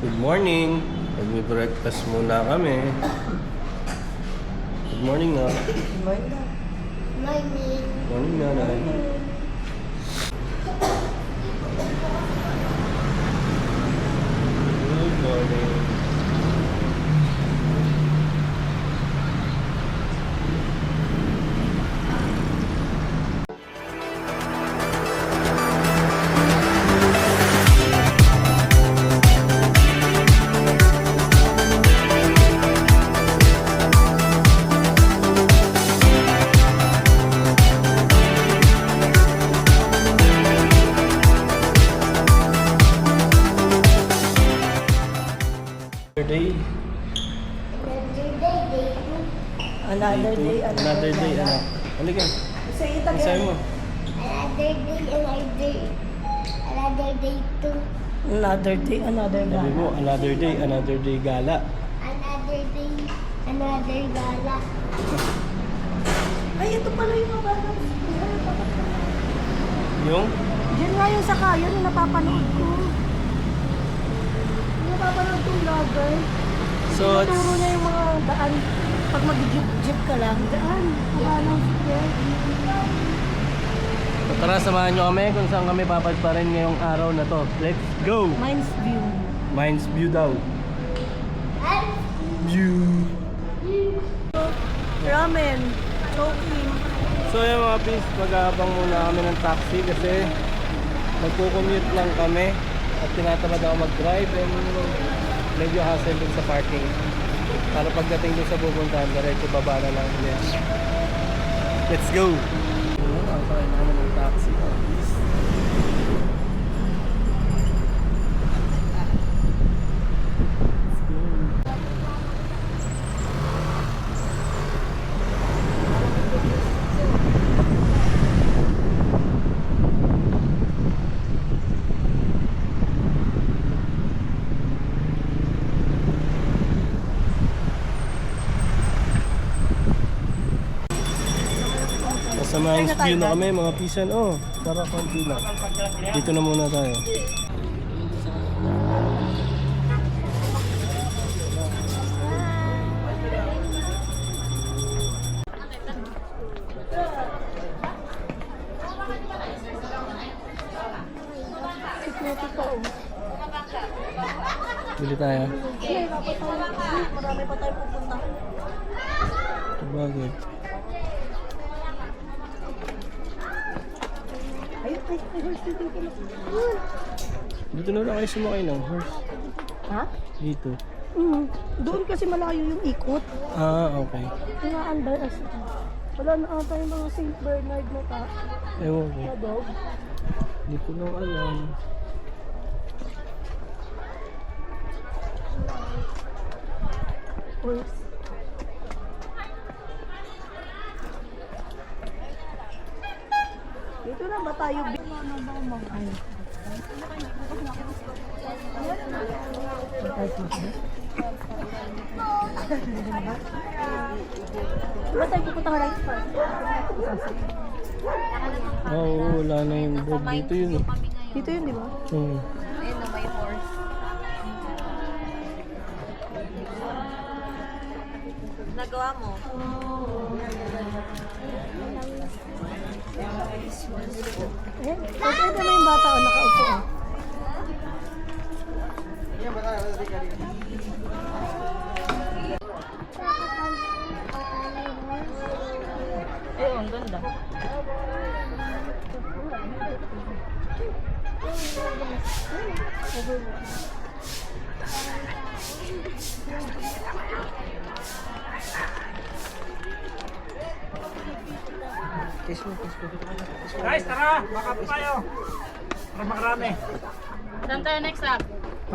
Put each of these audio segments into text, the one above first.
Good morning. Magbe-breakfast muna kami. Good morning na. Morning. Morning nanay. Good morning. Day. Another day, Another day, anak. Halika. Say it Ang sabi mo? Another day too. Another day, another Sabi mo, another day gala. Another gala. Ay, ito pala yung mababa. Yung? Diyan nga yung sa kayo, yung napapanood ko. Yung napapanood kong vlogger. So, Tinuturo niya yung mga daan. Pag mag-jeep ka lang, daan. Paano? tara, samahan nyo kami kung saan kami papadparin ngayong araw na to. Let's go! Mind's view. Mines View daw. View. Ramen. Choking. So yung mga pins, mag-aabang muna kami ng taxi kasi magko-commute lang kami at tinatamad ako mag-drive and medyo hassle din sa parking. Para pagdating dun sa pupuntahan, diretso baba na lang ulit. Let's go! Ang sakay namin ng taxi. Sa Mines View na kami mga pisan. Oh, tara konti lang. Dito na muna tayo. Bili tayo. Marami pa tayo pupunta. Sabagay. Dito na lang kayo sumakay ng horse. Ha? Dito. Doon kasi malayo yung ikot. Ah, okay. Mga under as wala na ata yung mga St. Bernard na ta. Ewan ko. Na dog. Hindi ko lang alam. Horse. Dito na ba tayo? Ay. Diba tayo pupunta ka right park? Oo, wala na yung board dito yun eh. Dito yun, di ba? Hmm. Ayun na may horse. Nagawa mo? Eh, pwede na yung bata o nakaupo o. Eh, ang ganda. Guys, tara! Baka po tayo! Para makarami. Saan tayo next up?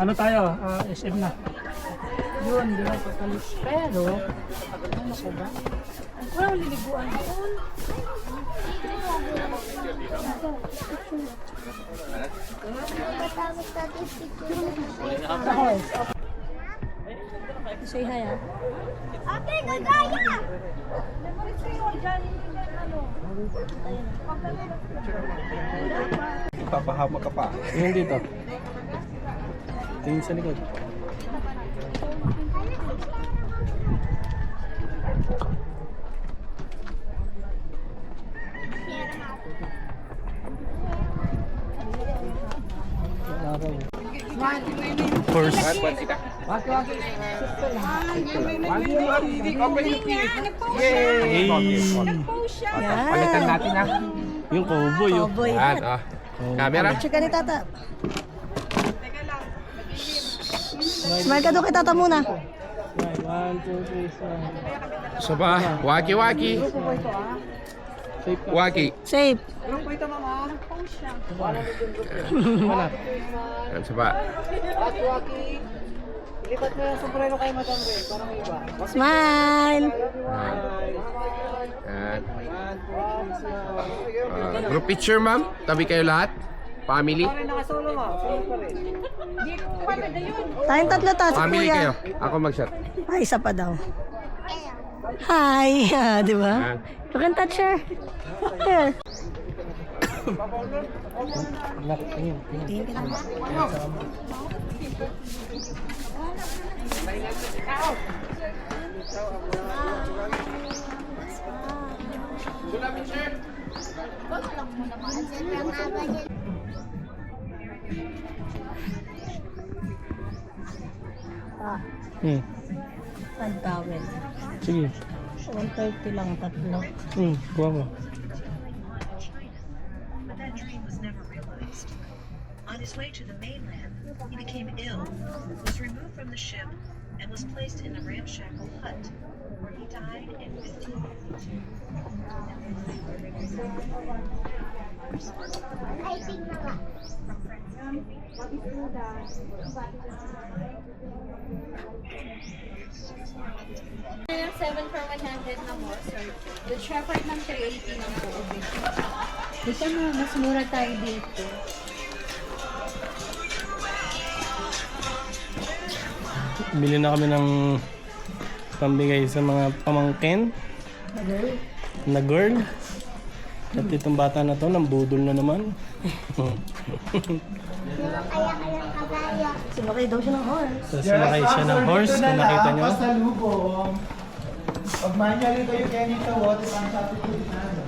Ano tayo? SM na. Yun, di ba patalis. Pero, ano ko ba? Walang liliguan doon. Say hi ah. Ate, gagaya! Papahama ka pa. Yun dito. Tingin sa likod. Horse. Yay! Palitan natin ha. Yung cowboy. Oh. Cowboy Yan, hat. oh. Camera. Check ka ni Tata. Smile ka doon kay Tata muna. Right, 1, 2, 3, smile. Isa pa. Waki, waki. Safe ka. Waki. Safe. Wala. Yan, isa pa. Smile. Yan. Group picture, ma'am. Tabi kayo lahat. Family. Tayong tatlo ta si Family Kuya. kayo. Ako mag-shot. Ay, isa pa daw. Hi. Di ba? Yan. You can touch her. Here. Anak, tingin. Tingin ka naman. Ang tawel. Sige. 130 lang tatlo. Kuha mo. But that dream was never realized. On his way to the mainland, he became ill, was removed from the ship, and was placed in a ramshackle hut, where he died in 1552. Yung 7 for 100 na more, sir. Good Shepherd ng 380 ng po. Dito na, mas mura tayo dito. Bili na kami ng pambigay sa mga pamangkin na girl. At itong bata na to, nang budol na naman. Sumakay daw siya ng horse. Tapos nakay siya ng horse, kung nakita nyo. Pag manually kayo kaya nito, what is ang sabi ko na ano?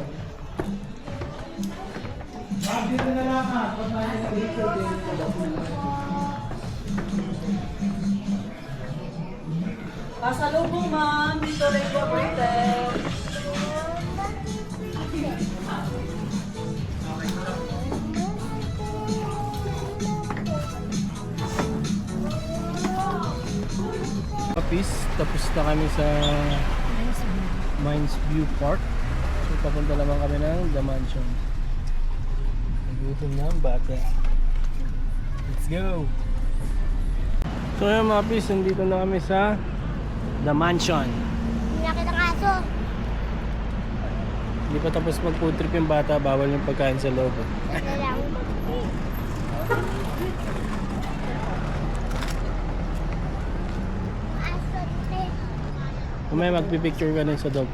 Dito na lang ha, pag manually kayo Pasalubong, ma'am. Dito rin po, Kapis, tapos na kami sa Mines View Park. So papunta naman kami ng The Mansion. Nagutom na ang bata. Let's go! So yun mga pis, nandito na kami sa The Mansion. Laki ng aso. Hindi pa tapos mag food trip yung bata, bawal yung pagkain sa loob. Ano lang. Aso, te. Kumaya magpipicture ka din sa dog.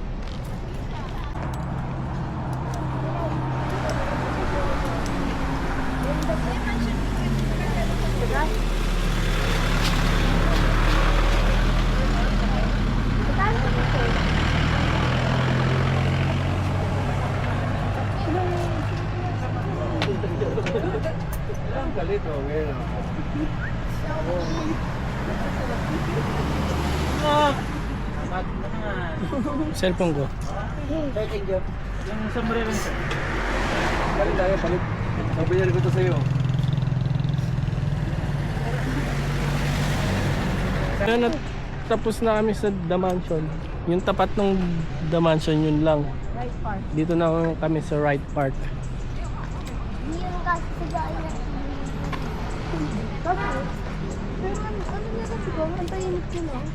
Cellphone ko. Yung sombrero nito. Palit tayo, palit. Sabihin ko to sa'yo. Kaya tapos na kami sa The Mansion. Yung tapat ng The Mansion, yun lang. Right part. Dito na kami sa right part. Hindi yung kasi gaya. Bakit? Pero ano niya kasi ba? Ang tahimik yun ah.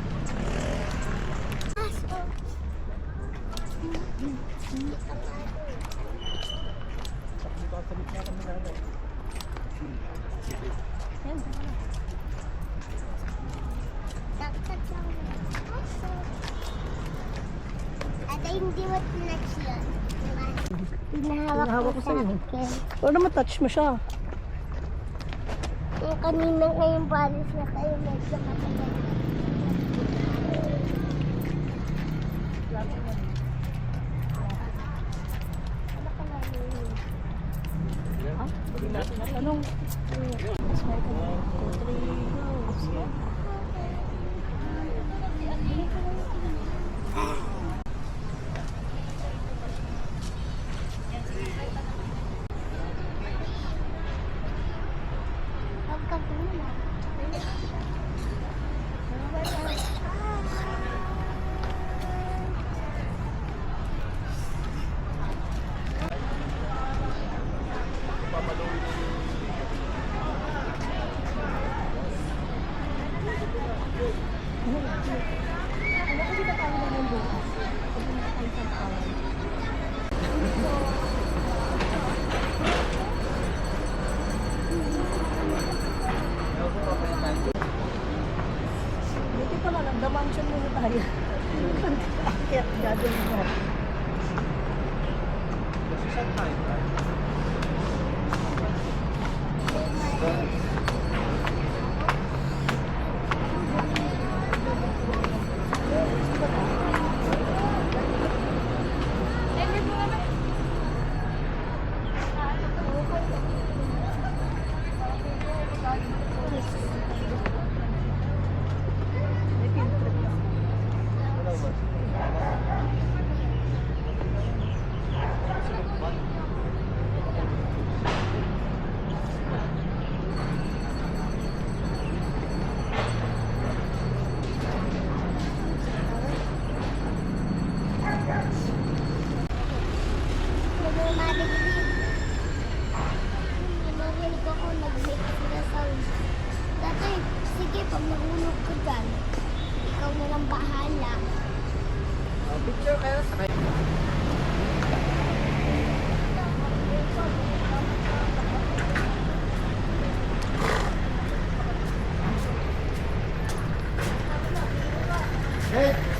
Aso. Dapat lang. Aso. Ate, hindi mo tinatch yun. Pinahawak ko sa akin. Pero matouch mo siya. Yung kanina ngayong palis na kayo medyo matagal. Anong? Smile ka na. 2, 3. Ano kasi tatawag naman bukas? Pag nakakain sa tawag. Buti pala, nagdamansion muna tayo. Akyat, gagawin mo. Narinig ako nag-make na sound. Dati, sige, pag nahulog ka dyan, ikaw na lang bahala. Picture kayo sa kayo. Hey!